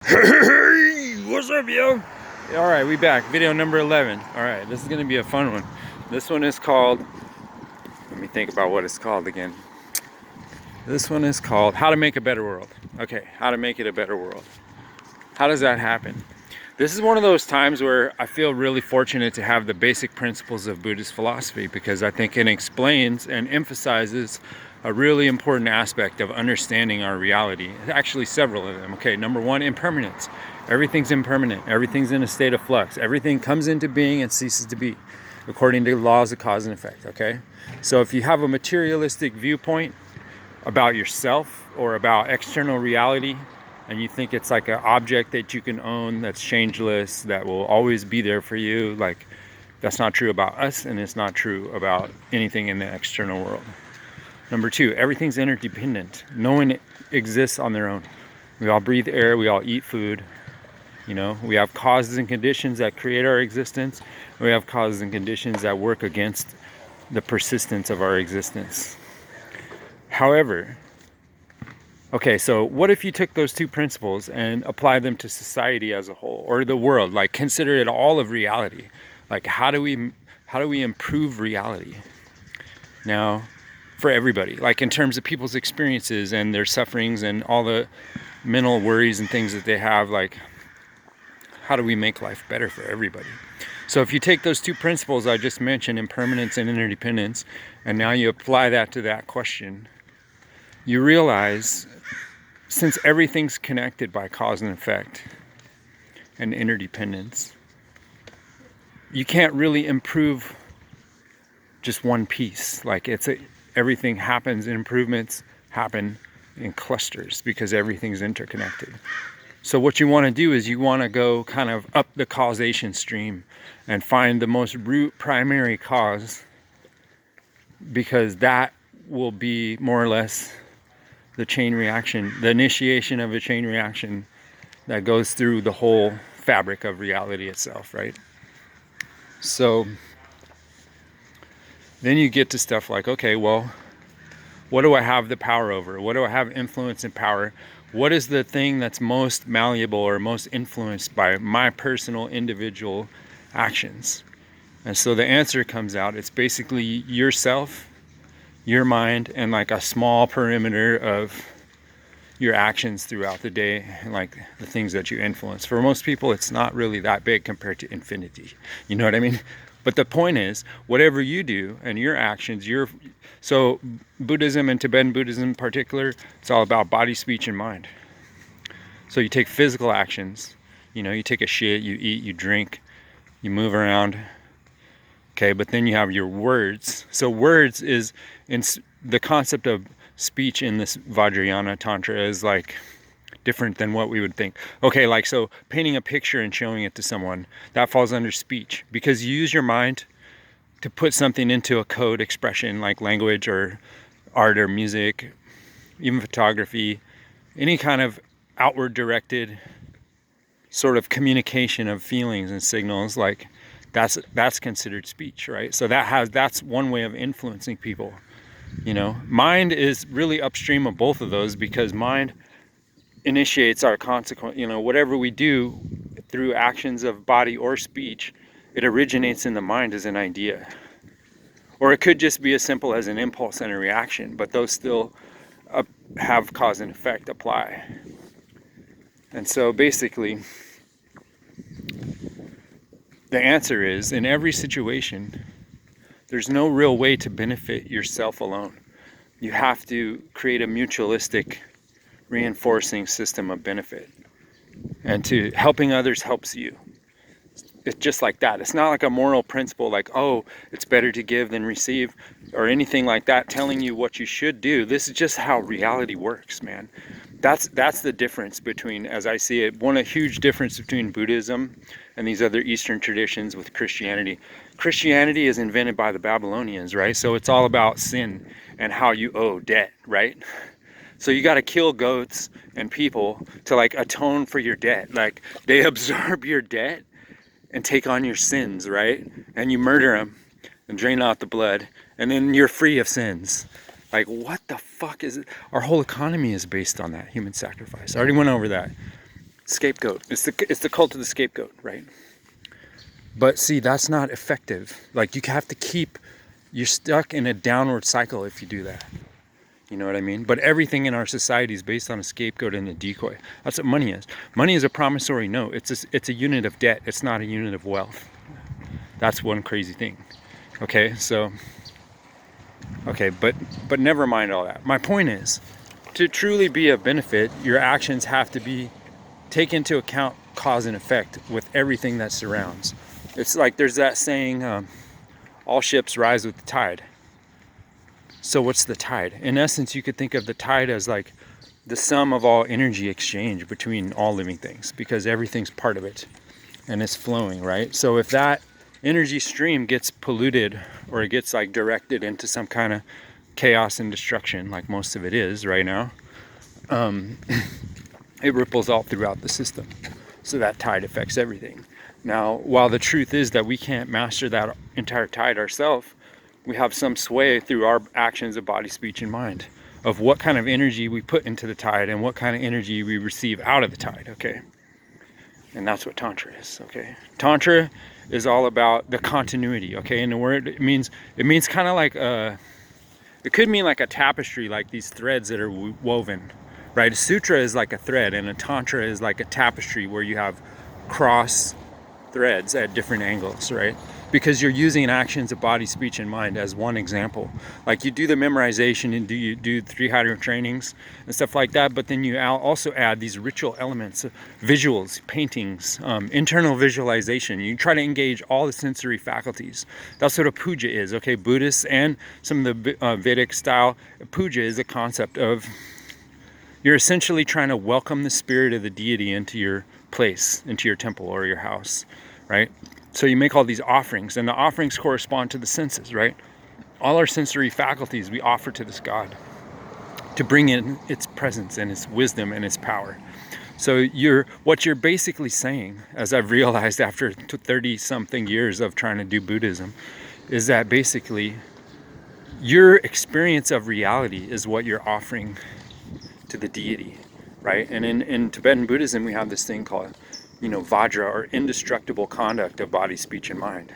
Hey, what's up, yo? All right, we back. Video number 11. All right, this is gonna be a fun one. This one is called. Let me think about what it's called again. This one is called "How to Make a Better World." Okay, how to make it a better world. How does that happen? This is one of those times where I feel really fortunate to have the basic principles of Buddhist philosophy because I think it explains and emphasizes a really important aspect of understanding our reality. Actually, several of them. Okay, number one, impermanence. Everything's impermanent. Everything's in a state of flux. Everything comes into being and ceases to be according to laws of cause and effect. Okay, so if you have a materialistic viewpoint about yourself or about external reality, and you think it's like an object that you can own, that's changeless, that will always be there for you, like that's not true about us, and it's not true about anything in the external world. Number two, everything's interdependent. No one exists on their own. We all breathe air, we all eat food. You know, we have causes and conditions that create our existence. We have causes and conditions that work against the persistence of our existence. However, okay, so what if you took those two principles and applied them to society as a whole, or the world? Like, consider it all of reality. Like, how do we improve reality? Now, for everybody, like in terms of people's experiences and their sufferings and all the mental worries and things that they have, like, how do we make life better for everybody? So if you take those two principles I just mentioned, impermanence and interdependence, and now you apply that to that question, you realize, since everything's connected by cause and effect and interdependence, you can't really improve just one piece. Like everything happens, improvements happen in clusters because everything's interconnected. So what you want to do is you want to go kind of up the causation stream and find the most root primary cause, because that will be more or less the chain reaction, the initiation of a chain reaction that goes through the whole fabric of reality itself, right? So then you get to stuff like, okay, well, what do I have the power over? What do I have influence and power? What is the thing that's most malleable or most influenced by my personal individual actions? And so the answer comes out, it's basically yourself, your mind, and like a small perimeter of your actions throughout the day, like the things that you influence. For most people, it's not really that big compared to infinity. You know what I mean? But the point is, whatever you do and your actions, so Buddhism and Tibetan Buddhism in particular, it's all about body, speech, and mind. So you take physical actions, you know, you take a shit, you eat, you drink, you move around. Okay, but then you have your words. So words is, in the concept of speech in this Vajrayana Tantra is like different than what we would think. Okay, like so painting a picture and showing it to someone, that falls under speech, because you use your mind to put something into a code expression like language or art or music, even photography, any kind of outward directed sort of communication of feelings and signals, like that's considered speech, right? So that's one way of influencing people. You know, mind is really upstream of both of those, because mind initiates our consequence. You know, whatever we do through actions of body or speech, it originates in the mind as an idea. Or it could just be as simple as an impulse and a reaction, but those still have cause and effect apply. And so basically, the answer is, in every situation, there's no real way to benefit yourself alone. You have to create a mutualistic, reinforcing system of benefit. And to helping others helps you. It's just like that. It's not like a moral principle like, oh, it's better to give than receive, or anything like that telling you what you should do. This is just how reality works, man. That's the difference between, as I see it, a huge difference between Buddhism and these other Eastern traditions with Christianity. Christianity is invented by the Babylonians, right? So it's all about sin and how you owe debt, right? So you got to kill goats and people to like atone for your debt. Like they absorb your debt and take on your sins, right? And you murder them and drain out the blood, and then you're free of sins. Like, what the fuck is it? Our whole economy is based on that human sacrifice. I already went over that. Scapegoat. It's the cult of the scapegoat, right? But see, that's not effective. Like, you have to you're stuck in a downward cycle if you do that. You know what I mean? But everything in our society is based on a scapegoat and a decoy. That's what money is. Money is a promissory note. It's a unit of debt. It's not a unit of wealth. That's one crazy thing. Okay, so, okay, but never mind all that. My point is, to truly be of benefit, your actions have to take into account cause and effect with everything that surrounds. It's like there's that saying, all ships rise with the tide. So what's the tide? In essence, you could think of the tide as like the sum of all energy exchange between all living things, because everything's part of it and it's flowing, right? So if that energy stream gets polluted, or it gets like directed into some kind of chaos and destruction, like most of it is right now, it ripples all throughout the system. So that tide affects everything. Now, while the truth is that we can't master that entire tide ourselves, we have some sway through our actions of body, speech, and mind, of what kind of energy we put into the tide and what kind of energy we receive out of the tide, okay? And that's what Tantra is, okay? Tantra is all about the continuity, okay? And the word, it means kind of like, it could mean like a tapestry, like these threads that are woven, right? A sutra is like a thread, and a Tantra is like a tapestry where you have cross threads at different angles, right? Because you're using actions of body, speech, and mind as one example. Like, you do the memorization and you do 300 trainings and stuff like that, but then you also add these ritual elements, visuals, paintings, internal visualization. You try to engage all the sensory faculties. That's what a puja is, okay? Buddhists and some of the Vedic style, puja is a concept of, you're essentially trying to welcome the spirit of the deity into your place, into your temple or your house, right? So you make all these offerings, and the offerings correspond to the senses, right? All our sensory faculties we offer to this God to bring in its presence and its wisdom and its power. So what you're basically saying, as I've realized after 30-something years of trying to do Buddhism, is that basically your experience of reality is what you're offering to the deity, right? And in Tibetan Buddhism, we have this thing called, Vajra, or indestructible conduct of body, speech, and mind.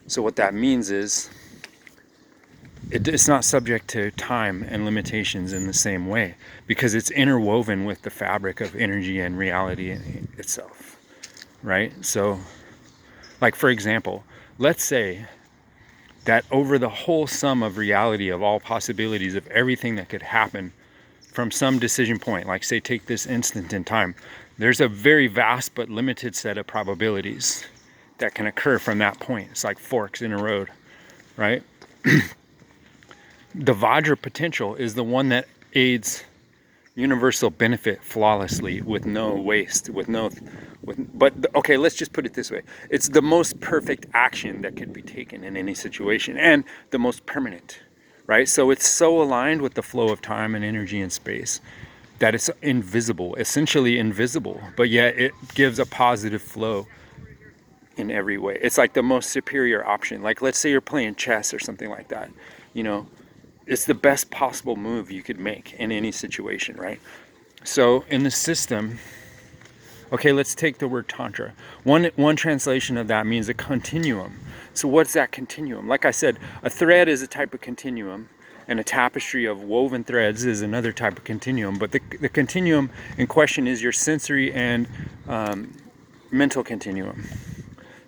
So what that means is it's not subject to time and limitations in the same way, because it's interwoven with the fabric of energy and reality itself, right? So, like, for example, let's say that over the whole sum of reality of all possibilities of everything that could happen from some decision point, like say take this instant in time, there's a very vast but limited set of probabilities that can occur from that point. It's like forks in a road, right? The Vajra potential is the one that aids universal benefit flawlessly, with no waste, okay, let's just put it this way. It's the most perfect action that could be taken in any situation, and the most permanent, right? So it's so aligned with the flow of time and energy and space that it's invisible, essentially invisible, but yet it gives a positive flow in every way. It's like the most superior option. Like, let's say you're playing chess or something like that, it's the best possible move you could make in any situation, right? So in the system, okay, let's take the word Tantra. One translation of that means a continuum. So what's that continuum? Like I said, a thread is a type of continuum, and a tapestry of woven threads is another type of continuum. But the continuum in question is your sensory and mental continuum.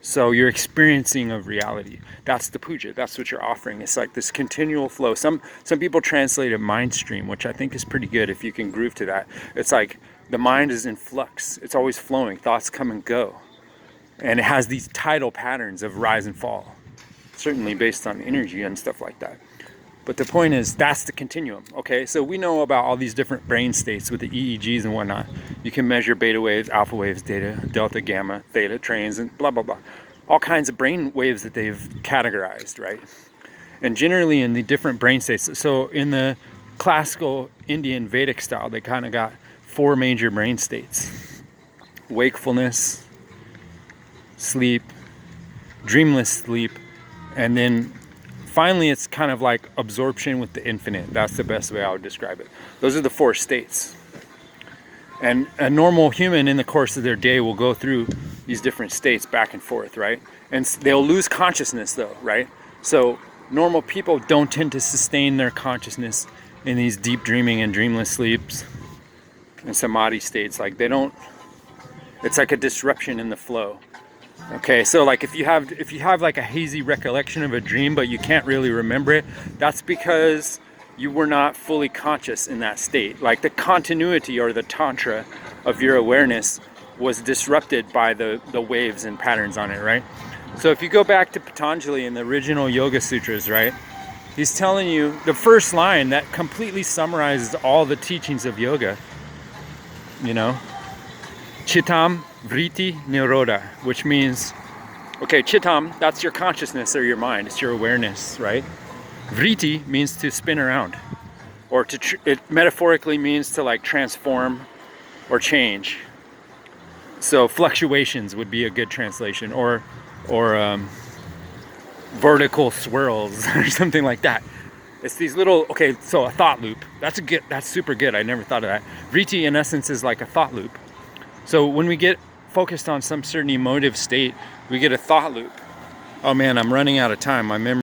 So your experiencing of reality, that's the puja. That's what you're offering. It's like this continual flow. Some people translate it mind stream, which I think is pretty good if you can groove to that. It's like the mind is in flux. It's always flowing. Thoughts come and go. And it has these tidal patterns of rise and fall, certainly based on energy and stuff like that. But the point is, that's the continuum, okay? So we know about all these different brain states with the EEGs and whatnot. You can measure beta waves, alpha waves, theta, delta, gamma, theta, trains, and blah, blah, blah. All kinds of brain waves that they've categorized, right? And generally in the different brain states, so in the classical Indian Vedic style, they kind of got 4 major brain states: wakefulness, sleep, dreamless sleep, and then finally it's kind of like absorption with the infinite. That's the best way I would describe it. Those are the 4 states. And a normal human in the course of their day will go through these different states back and forth, right? And they'll lose consciousness though, right? So normal people don't tend to sustain their consciousness in these deep dreaming and dreamless sleeps and samadhi states. Like they don't, it's like a disruption in the flow. Okay, so like if you have like a hazy recollection of a dream but you can't really remember it, that's because you were not fully conscious in that state. Like the continuity or the tantra of your awareness was disrupted by the waves and patterns on it, right? So if you go back to Patanjali in the original Yoga Sutras, right? He's telling you the first line that completely summarizes all the teachings of yoga, you know, Chittam Vritti Nirodha, which means, okay, Chittam, that's your consciousness or your mind, it's your awareness, right? Vritti means to spin around, or it metaphorically means to like transform or change. So fluctuations would be a good translation, or vertical swirls or something like that. It's these little, okay, so a thought loop. That's super good. I never thought of that. Vritti in essence is like a thought loop. So when we get focused on some certain emotive state, we get a thought loop. Oh man, I'm running out of time. My memory